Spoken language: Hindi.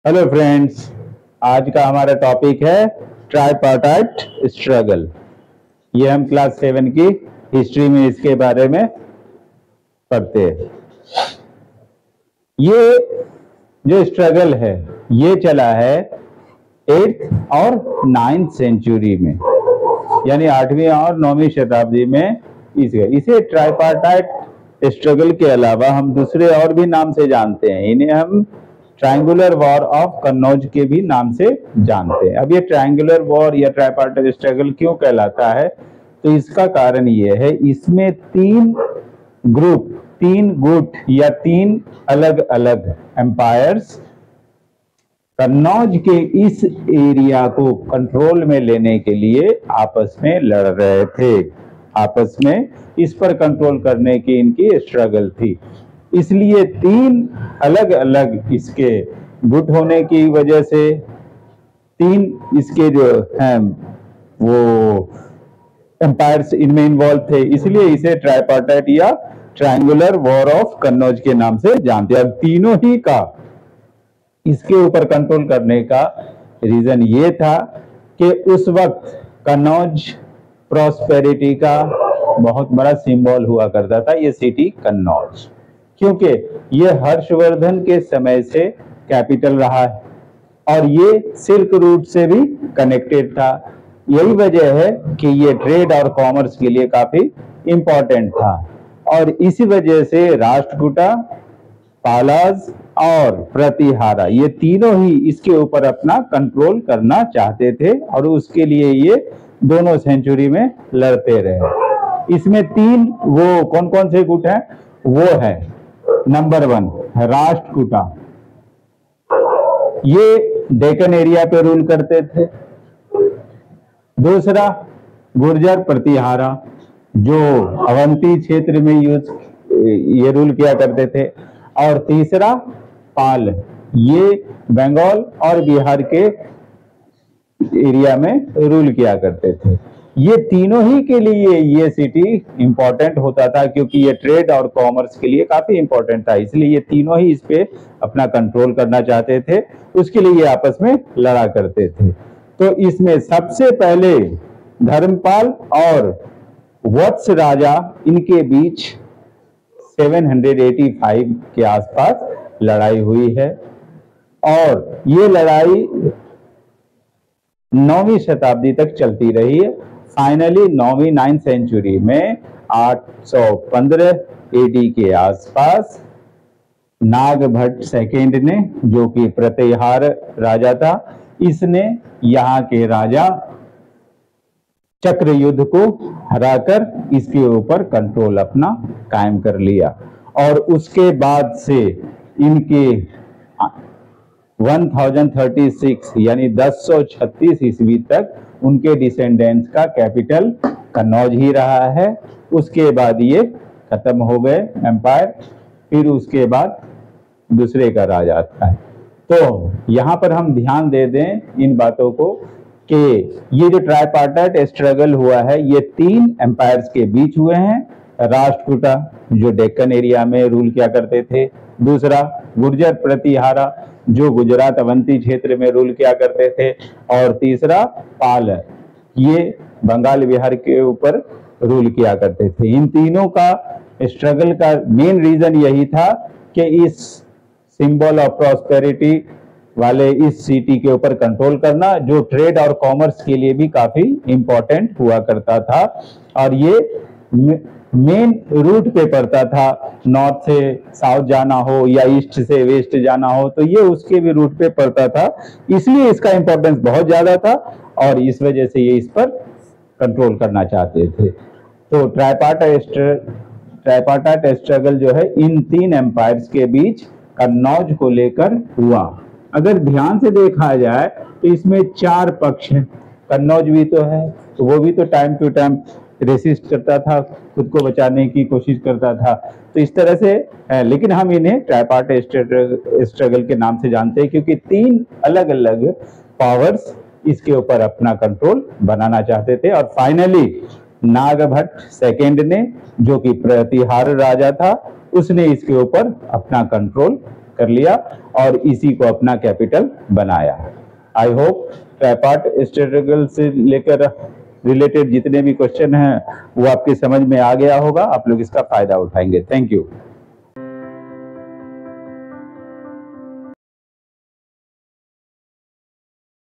हेलो फ्रेंड्स, आज का हमारा टॉपिक है ट्राइपार्टाइट स्ट्रगल। ये हम क्लास 7 की हिस्ट्री में इसके बारे में पढ़ते हैं। ये जो स्ट्रगल है ये चला है 8th और 9th सेंचुरी में, यानी 8वीं और 9वीं शताब्दी में। इसे ट्राइपार्टाइट स्ट्रगल के अलावा हम दूसरे और भी नाम से जानते हैं। इन्हें हम ट्रायंगुलर वॉर ऑफ कन्नौज के भी नाम से जानते हैं। अब ये ट्रायंगुलर वॉर या ट्राइपार्टाइट स्ट्रगल क्यों कहलाता है, तो इसका कारण ये है, इसमें तीन गुट या तीन अलग अलग एम्पायर्स कन्नौज के इस एरिया को कंट्रोल में लेने के लिए आपस में लड़ रहे थे। आपस में इस पर कंट्रोल करने की इनकी स्ट्रगल थी। इसलिए तीन अलग अलग इसके गुट होने की वजह से तीन इसके जो हैं वो एम्पायर्स इनमें इन्वॉल्व थे, इसलिए इसे ट्राइपार्टाइट या ट्रायंगुलर वॉर ऑफ कन्नौज के नाम से जानते हैं। अब तीनों ही का इसके ऊपर कंट्रोल करने का रीजन ये था कि उस वक्त कन्नौज प्रॉस्पेरिटी का बहुत बड़ा सिंबल हुआ करता था, ये सिटी कन्नौज, क्योंकि ये हर्षवर्धन के समय से कैपिटल रहा है और ये सिल्क रूट से भी कनेक्टेड था। यही वजह है कि ये ट्रेड और कॉमर्स के लिए काफी इंपॉर्टेंट था और इसी वजह से राष्ट्रकूटा, पालाज और प्रतिहारा ये तीनों ही इसके ऊपर अपना कंट्रोल करना चाहते थे और उसके लिए ये दोनों सेंचुरी में लड़ते रहे। इसमें तीन वो कौन कौन से गुट हैं, वो है नंबर 1 राष्ट्रकूटा, ये डेक्कन एरिया पे रूल करते थे। दूसरा गुर्जर प्रतिहारा, जो अवंती क्षेत्र में ये रूल किया करते थे। और तीसरा पाल, ये बंगाल और बिहार के एरिया में रूल किया करते थे। ये तीनों ही के लिए ये सिटी इंपॉर्टेंट होता था, क्योंकि ये ट्रेड और कॉमर्स के लिए काफी इंपॉर्टेंट था। इसलिए ये तीनों ही इस पे अपना कंट्रोल करना चाहते थे, उसके लिए ये आपस में लड़ा करते थे। तो इसमें सबसे पहले धर्मपाल और वत्स राजा, इनके बीच 785 के आसपास लड़ाई हुई है और ये लड़ाई 9वीं शताब्दी तक चलती रही है। फाइनली 9th सेंचुरी में 815 एडी के आसपास नागभट्ट सेकेंड ने, जो कि प्रतिहार राजा था, इसने यहाँ के राजा चक्र युद्ध को हराकर इसके ऊपर कंट्रोल अपना कायम कर लिया और उसके बाद से इनके 1036 यानी 1036 ईस्वी तक उनके डिसेंडेंट्स का कैपिटल कन्नौज ही रहा है। उसके बाद ये खत्म हो गए एम्पायर, फिर उसके बाद दूसरे का राज आता है। तो यहाँ पर हम ध्यान दे दें इन बातों को कि ये जो ट्राइपार्टाइट स्ट्रगल हुआ है ये तीन एम्पायर्स के बीच हुए हैं। राष्ट्रकूटा, जो डेक्कन एरिया में रूल किया करते थे। दूसरा गुर्जर प्रतिहारा, जो गुजरात अवंती क्षेत्र में रूल किया करते थे। और तीसरा पाल, ये बंगाल बिहार के ऊपर रूल किया करते थे। इन तीनों का स्ट्रगल का मेन रीजन यही था कि इस सिंबल ऑफ प्रॉस्पेरिटी वाले इस सिटी के ऊपर कंट्रोल करना, जो ट्रेड और कॉमर्स के लिए भी काफी इंपॉर्टेंट हुआ करता था और ये मेन रूट पे पड़ता था। नॉर्थ से साउथ जाना हो या ईस्ट से वेस्ट जाना हो तो ये उसके भी रूट पे पड़ता था, इसलिए इसका इंपॉर्टेंस बहुत ज्यादा था और इस वजह से ये इस पर कंट्रोल करना चाहते थे। तो ट्राइपार्टाइट स्ट्रगल जो है इन तीन एम्पायर्स के बीच कन्नौज को लेकर हुआ। अगर ध्यान से देखा जाए तो इसमें 4 पक्ष हैं। कन्नौज भी तो है, तो वो भी तो टाइम टू टाइम रेसिस्ट करता था, खुद को बचाने की कोशिश करता था। तो इस तरह से लेकिन हम इन्हें ट्राइपार्टाइट स्ट्रगल के नाम से जानते हैं, क्योंकि तीन अलग अलग पावर्स इसके ऊपर अपना कंट्रोल बनाना चाहते थे। और फाइनली नागभट्ट सेकेंड ने, जो कि प्रतिहार राजा था, उसने इसके ऊपर अपना कंट्रोल कर लिया और इसी को अपना कैपिटल बनाया। आई होप ट्राइपार्ट स्ट्रगल से लेकर रिलेटेड जितने भी क्वेश्चन हैं वो आपकी समझ में आ गया होगा, आप लोग इसका फायदा उठाएंगे। Thank you.